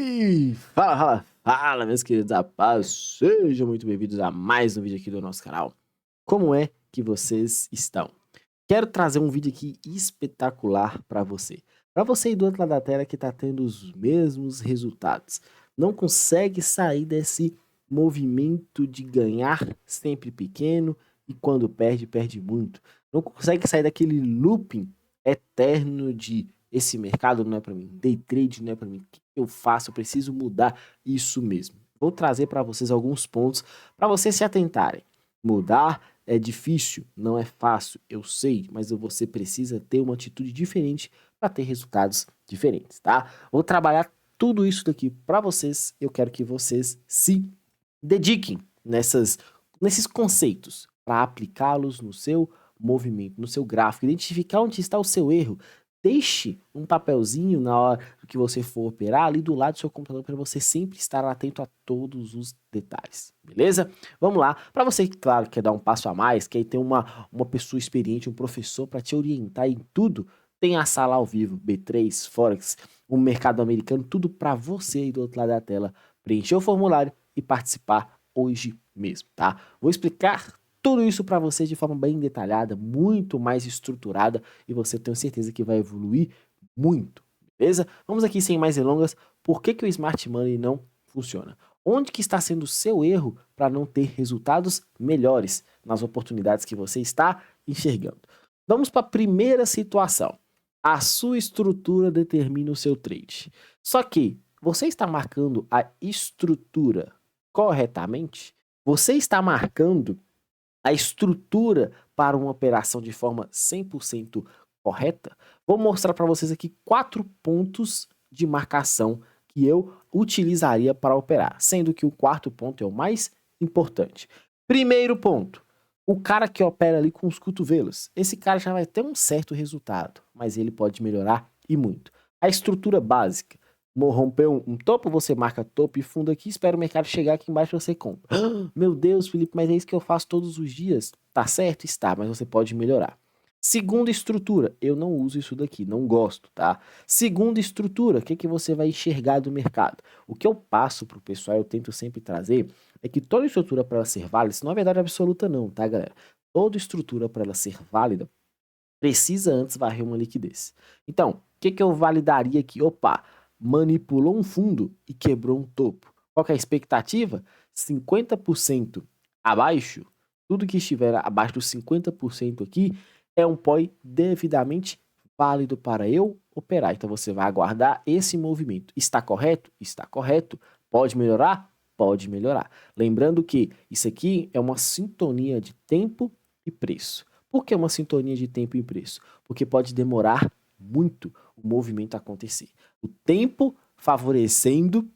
E fala, meus queridos rapazes, sejam muito bem-vindos a mais um vídeo aqui do nosso canal. Como é que vocês estão? Quero trazer um vídeo aqui espetacular para você. Para você aí do outro lado da tela que está tendo os mesmos resultados. Não consegue sair desse movimento de ganhar sempre pequeno e quando perde, perde muito. Não consegue sair daquele looping eterno de esse mercado não é para mim, day trade não é para mim, o que eu faço? Eu preciso mudar isso mesmo. Vou trazer para vocês alguns pontos para vocês se atentarem. Mudar é difícil, não é fácil, eu sei, mas você precisa ter uma atitude diferente para ter resultados diferentes, tá? Vou trabalhar tudo isso daqui para vocês, eu quero que vocês se dediquem nesses conceitos para aplicá-los no seu movimento, no seu gráfico, identificar onde está o seu erro. Deixe um papelzinho na hora que você for operar ali do lado do seu computador para você sempre estar atento a todos os detalhes, beleza? Vamos lá. Para você que, claro, quer dar um passo a mais, quer ter uma pessoa experiente, um professor para te orientar em tudo, tem a sala ao vivo, B3, Forex, o mercado americano, tudo para você aí do outro lado da tela preencher o formulário e participar hoje mesmo, tá? Vou explicar tudo isso para você de forma bem detalhada, muito mais estruturada e você tenho certeza que vai evoluir muito, beleza? Vamos aqui sem mais delongas, por que o Smart Money não funciona? Onde que está sendo o seu erro para não ter resultados melhores nas oportunidades que você está enxergando? Vamos para a primeira situação. A sua estrutura determina o seu trade. Só que você está marcando a estrutura corretamente? Você está marcando a estrutura para uma operação de forma 100% correta? Vou mostrar para vocês aqui 4 pontos de marcação que eu utilizaria para operar, sendo que o quarto ponto é o mais importante. Primeiro ponto, o cara que opera ali com os cotovelos, esse cara já vai ter um certo resultado, mas ele pode melhorar e muito. A estrutura básica, rompeu um topo, você marca topo e fundo aqui, espera o mercado chegar aqui embaixo e você compra. Meu Deus, Felipe, mas é isso que eu faço todos os dias. Tá certo? Está, mas você pode melhorar. Segunda estrutura, eu não uso isso daqui, não gosto, tá? Segunda estrutura, o que você vai enxergar do mercado? O que eu passo pro pessoal, eu tento sempre trazer, é que toda estrutura para ela ser válida, isso não é verdade absoluta não, tá, galera? Toda estrutura para ela ser válida, precisa antes varrer uma liquidez. Então, o que eu validaria aqui? Opa, manipulou um fundo e quebrou um topo. Qual que é a expectativa? 50% abaixo, tudo que estiver abaixo dos 50% aqui é um POI devidamente válido para eu operar. Então você vai aguardar esse movimento. Está correto? Está correto. Pode melhorar? Pode melhorar. Lembrando que isso aqui é uma sintonia de tempo e preço. Por que uma sintonia de tempo e preço? Porque pode demorar muito o movimento acontecer. O tempo favorecendo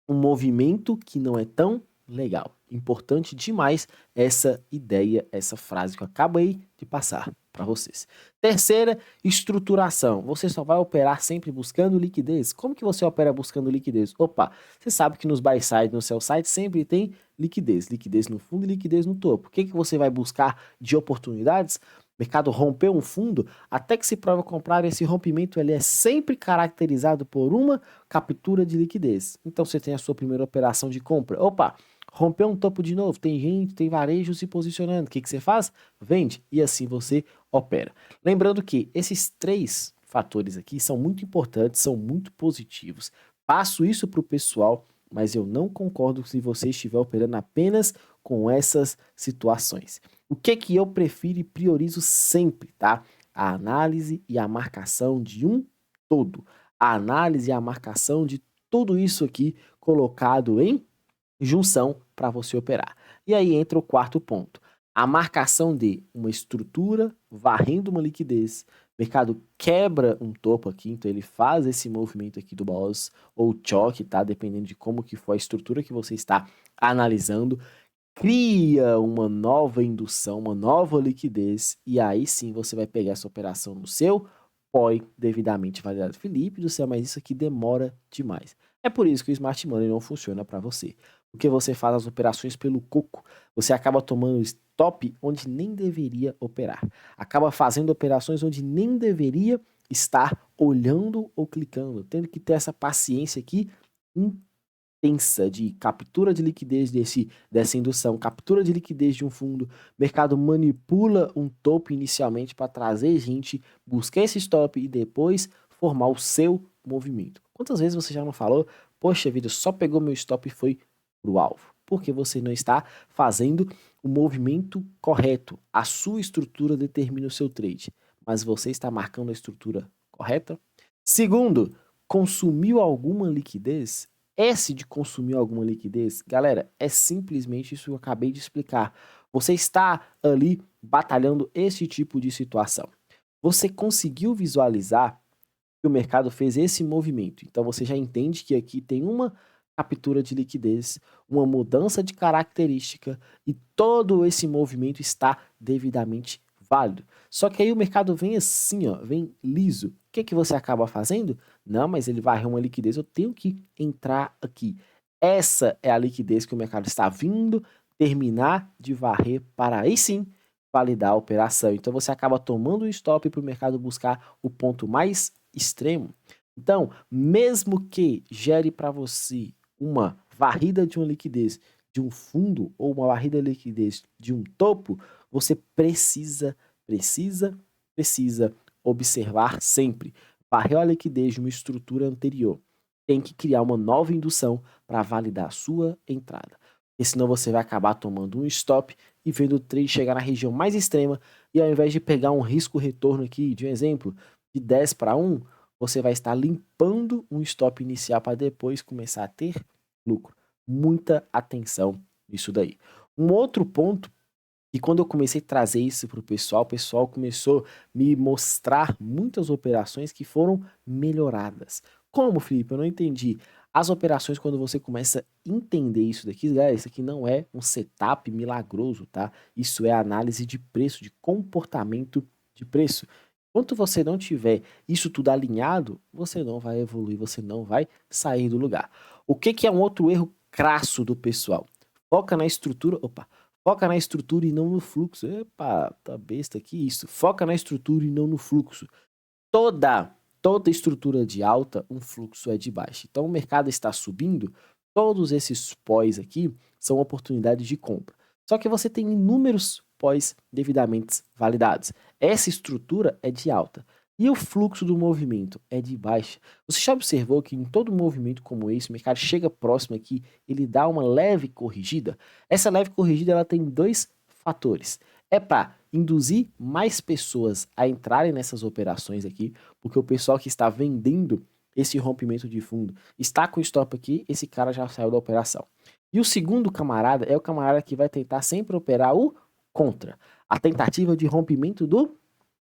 um movimento que não é tão legal. Importante demais essa ideia, essa frase que eu acabei de passar para vocês. Terceira, estruturação. Você só vai operar sempre buscando liquidez? Como que você opera buscando liquidez? Opa, você sabe que nos buy side, no sell side, sempre tem liquidez. Liquidez no fundo e liquidez no topo. O que você vai buscar de oportunidades? O mercado rompeu um fundo, até que se prova o contrário, esse rompimento ele é sempre caracterizado por uma captura de liquidez. Então você tem a sua primeira operação de compra. Opa, rompeu um topo de novo, tem gente, tem varejo se posicionando. O que você faz? Vende e assim você opera. Lembrando que esses 3 fatores aqui são muito importantes, são muito positivos. Passo isso para o pessoal, mas eu não concordo se você estiver operando apenas com essas situações. O que eu prefiro e priorizo sempre, tá? A análise e a marcação de um todo. A análise e a marcação de tudo isso aqui colocado em junção para você operar. E aí entra o quarto ponto. A marcação de uma estrutura varrendo uma liquidez. O mercado quebra um topo aqui, então ele faz esse movimento aqui do boss ou choque, tá? Dependendo de como que for a estrutura que você está analisando. Cria uma nova indução, uma nova liquidez, e aí sim você vai pegar essa operação no seu POI devidamente validado. Felipe do céu, mas isso aqui demora demais. É por isso que o Smart Money não funciona para você. Porque você faz as operações pelo coco, você acaba tomando stop onde nem deveria operar. Acaba fazendo operações onde nem deveria estar olhando ou clicando, tendo que ter essa paciência aqui tensa de captura de liquidez dessa indução, captura de liquidez de um fundo, o mercado manipula um topo inicialmente para trazer gente, buscar esse stop e depois formar o seu movimento. Quantas vezes você já não falou, poxa vida, só pegou meu stop e foi pro alvo? Porque você não está fazendo o movimento correto. A sua estrutura determina o seu trade, mas você está marcando a estrutura correta? Segundo, consumiu alguma liquidez? Esse de consumir alguma liquidez, galera, é simplesmente isso que eu acabei de explicar. Você está ali batalhando esse tipo de situação. Você conseguiu visualizar que o mercado fez esse movimento. Então você já entende que aqui tem uma captura de liquidez, uma mudança de característica e todo esse movimento está devidamente válido. Só que aí o mercado vem assim, ó, vem liso. O que você acaba fazendo? Não, mas ele varreu uma liquidez, eu tenho que entrar aqui. Essa é a liquidez que o mercado está vindo terminar de varrer para aí sim validar a operação. Então você acaba tomando um stop para o mercado buscar o ponto mais extremo. Então, mesmo que gere para você uma varrida de uma liquidez de um fundo ou uma varrida de liquidez de um topo, você precisa observar sempre. Varreu a liquidez de uma estrutura anterior. Tem que criar uma nova indução para validar a sua entrada. Porque senão você vai acabar tomando um stop e vendo o trade chegar na região mais extrema e ao invés de pegar um risco-retorno aqui, de um exemplo, de 10 para 1, você vai estar limpando um stop inicial para depois começar a ter lucro. Muita atenção nisso daí. Um outro ponto, e quando eu comecei a trazer isso para o pessoal começou a me mostrar muitas operações que foram melhoradas. Como, Felipe? Eu não entendi. As operações, quando você começa a entender isso daqui, galera, isso aqui não é um setup milagroso, tá? Isso é análise de preço, de comportamento de preço. Enquanto você não tiver isso tudo alinhado, você não vai evoluir, você não vai sair do lugar. O que é um outro erro crasso do pessoal? Foca na estrutura, foca na estrutura e não no fluxo. Epa, tá besta aqui isso. Foca na estrutura e não no fluxo. Toda estrutura de alta, um fluxo é de baixa. Então o mercado está subindo, todos esses pós aqui são oportunidades de compra. Só que você tem inúmeros pós devidamente validados. Essa estrutura é de alta. E o fluxo do movimento é de baixa. Você já observou que em todo movimento como esse, o mercado chega próximo aqui, ele dá uma leve corrigida? Essa leve corrigida ela tem dois fatores. É para induzir mais pessoas a entrarem nessas operações aqui, porque o pessoal que está vendendo esse rompimento de fundo está com o stop aqui, esse cara já saiu da operação. E o segundo camarada é o camarada que vai tentar sempre operar o contra. A tentativa de rompimento do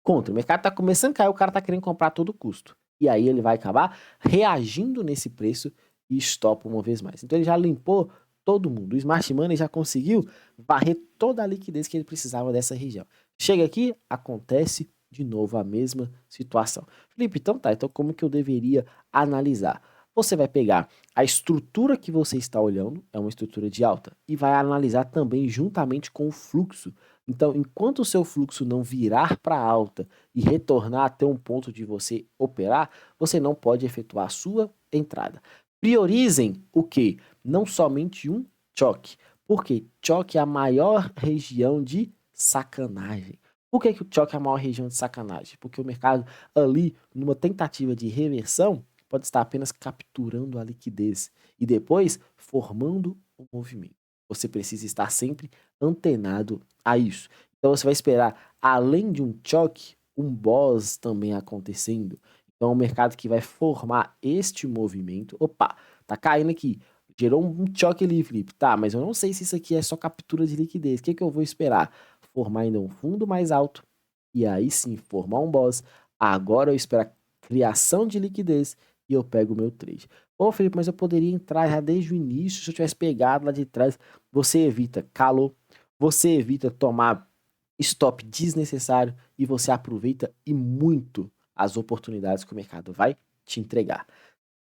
contra. O mercado está começando a cair, o cara está querendo comprar a todo custo. E aí ele vai acabar reagindo nesse preço e stop uma vez mais. Então ele já limpou todo mundo. O Smart Money já conseguiu varrer toda a liquidez que ele precisava dessa região. Chega aqui, acontece de novo a mesma situação. Felipe, então tá, então como que eu deveria analisar? Você vai pegar a estrutura que você está olhando, é uma estrutura de alta, e vai analisar também juntamente com o fluxo. Então, enquanto o seu fluxo não virar para alta e retornar até um ponto de você operar, você não pode efetuar a sua entrada. Priorizem o quê? Não somente um choque, porque choque é a maior região de sacanagem. Por que o choque é a maior região de sacanagem? Porque o mercado ali, numa tentativa de reversão, pode estar apenas capturando a liquidez e depois formando o movimento. Você precisa estar sempre antenado a isso. Então você vai esperar, além de um choque, um boss também acontecendo. Então o mercado que vai formar este movimento, opa, tá caindo aqui, gerou um choque ali, Felipe. Tá, mas eu não sei se isso aqui é só captura de liquidez. O que eu vou esperar? Formar ainda um fundo mais alto e aí sim formar um boss. Agora eu espero a criação de liquidez e eu pego o meu trade. Ô Felipe, mas eu poderia entrar já desde o início se eu tivesse pegado lá de trás. Você evita calor, você evita tomar stop desnecessário e você aproveita e muito as oportunidades que o mercado vai te entregar.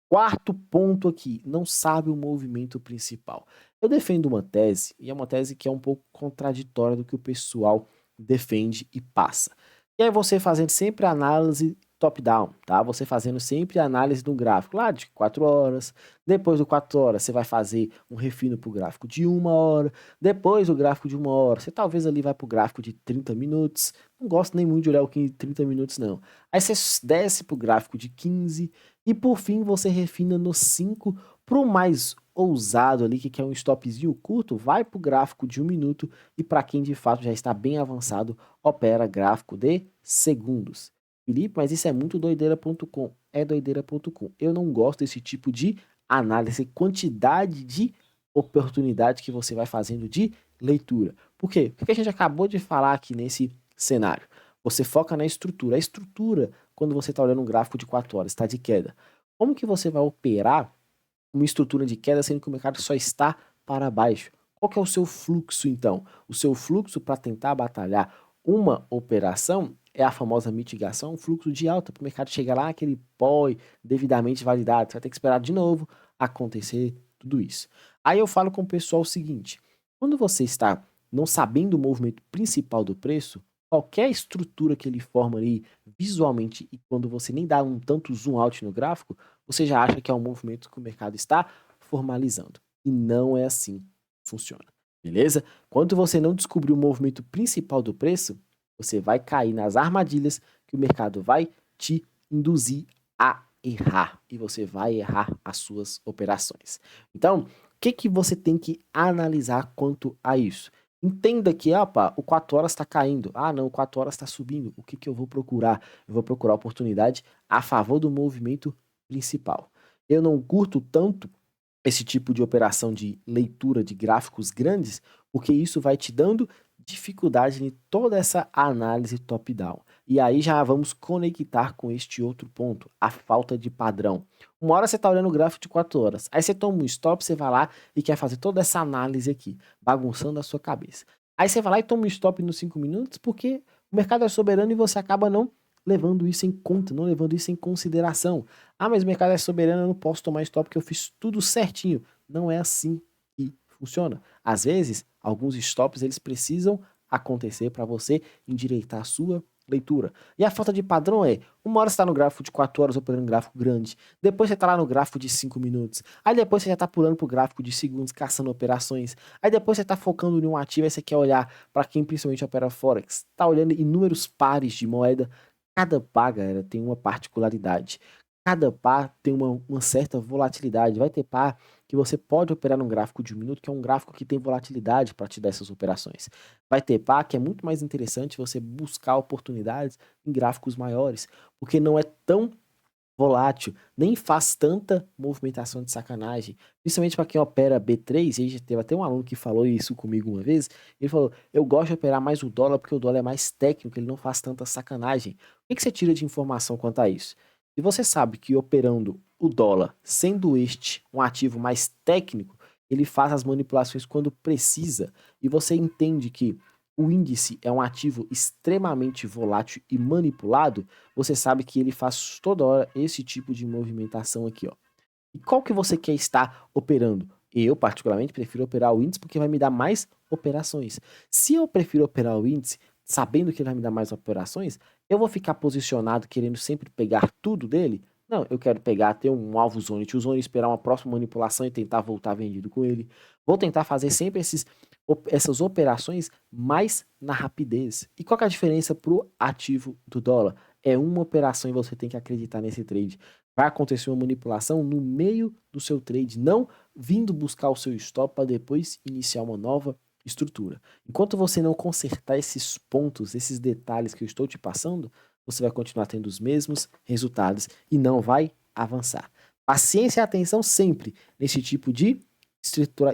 Quarto ponto aqui, não sabe o movimento principal. Eu defendo uma tese, e é uma tese que é um pouco contraditória do que o pessoal defende e passa. E é você fazendo sempre a análise top-down, tá? Você fazendo sempre a análise do gráfico lá de 4 horas, depois do 4 horas você vai fazer um refino para o gráfico de 1 hora, depois do gráfico de 1 hora, você talvez ali vai para o gráfico de 30 minutos, não gosto nem muito de olhar o que 30 minutos não. Aí você desce para o gráfico de 15 e por fim você refina no 5 para o mais ousado ali, que é um stopzinho curto, vai para o gráfico de 1 minuto e para quem de fato já está bem avançado, opera gráfico de segundos. Felipe, mas isso é muito doideira.com. É doideira.com. Eu não gosto desse tipo de análise, quantidade de oportunidade que você vai fazendo de leitura. Por quê? Porque a gente acabou de falar aqui nesse cenário. Você foca na estrutura. A estrutura, quando você está olhando um gráfico de 4 horas, está de queda. Como que você vai operar uma estrutura de queda sendo que o mercado só está para baixo? Qual que é o seu fluxo, então? O seu fluxo para tentar batalhar uma operação é a famosa mitigação, fluxo de alta, para o mercado chegar lá, aquele POI devidamente validado. Você vai ter que esperar de novo acontecer tudo isso. Aí eu falo com o pessoal o seguinte: quando você está não sabendo o movimento principal do preço, qualquer estrutura que ele forma ali visualmente e quando você nem dá um tanto zoom out no gráfico, você já acha que é um movimento que o mercado está formalizando. E não é assim que funciona, beleza? Quando você não descobrir o movimento principal do preço, você vai cair nas armadilhas que o mercado vai te induzir a errar. E você vai errar as suas operações. Então, o que você tem que analisar quanto a isso? Entenda que, opa, o 4 horas está caindo. Ah, não, o 4 horas está subindo. O que eu vou procurar? Eu vou procurar oportunidade a favor do movimento principal. Eu não curto tanto esse tipo de operação de leitura de gráficos grandes, porque isso vai te dando dificuldade em toda essa análise top-down. E aí já vamos conectar com este outro ponto, a falta de padrão. Uma hora você está olhando o gráfico de 4 horas, aí você toma um stop, você vai lá e quer fazer toda essa análise aqui, bagunçando a sua cabeça. Aí você vai lá e toma um stop nos 5 minutos, porque o mercado é soberano e você acaba não levando isso em conta, não levando isso em consideração. Ah, mas o mercado é soberano, eu não posso tomar stop porque eu fiz tudo certinho. Não é assim que funciona. Às vezes, alguns stops eles precisam acontecer para você endireitar a sua leitura. E a falta de padrão é, uma hora você está no gráfico de 4 horas operando um gráfico grande, depois você está lá no gráfico de 5 minutos, aí depois você já está pulando para o gráfico de segundos, caçando operações, aí depois você está focando em um ativo, aí você quer olhar para quem principalmente opera Forex, está olhando inúmeros pares de moeda. Cada par, galera, tem uma particularidade. Cada par tem uma certa volatilidade. Vai ter par que você pode operar num gráfico de 1 minuto, que é um gráfico que tem volatilidade para te dar essas operações. Vai ter par que é muito mais interessante você buscar oportunidades em gráficos maiores, porque não é tão volátil, nem faz tanta movimentação de sacanagem, principalmente para quem opera B3, e aí já teve até um aluno que falou isso comigo uma vez, ele falou, eu gosto de operar mais o dólar porque o dólar é mais técnico, ele não faz tanta sacanagem. O que você tira de informação quanto a isso? E você sabe que operando o dólar, sendo este um ativo mais técnico, ele faz as manipulações quando precisa, e você entende que o índice é um ativo extremamente volátil e manipulado, você sabe que ele faz toda hora esse tipo de movimentação aqui, ó. E qual que você quer estar operando? Eu, particularmente, prefiro operar o índice porque vai me dar mais operações. Se eu prefiro operar o índice, sabendo que ele vai me dar mais operações, eu vou ficar posicionado querendo sempre pegar tudo dele? Não, eu quero pegar, ter um alvo zone, tio zone, esperar uma próxima manipulação e tentar voltar vendido com ele. Vou tentar fazer sempre essas operações mais na rapidez. E qual que é a diferença para o ativo do dólar? É uma operação e você tem que acreditar nesse trade. Vai acontecer uma manipulação no meio do seu trade, não vindo buscar o seu stop para depois iniciar uma nova estrutura. Enquanto você não consertar esses pontos, esses detalhes que eu estou te passando, você vai continuar tendo os mesmos resultados e não vai avançar. Paciência e atenção sempre nesse tipo de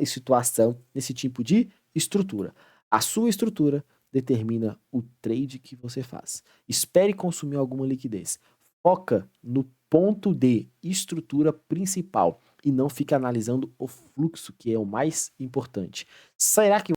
situação, nesse tipo de estrutura. A sua estrutura determina o trade que você faz. Espere consumir alguma liquidez. Foca no ponto de estrutura principal e não fica analisando o fluxo, que é o mais importante. Será que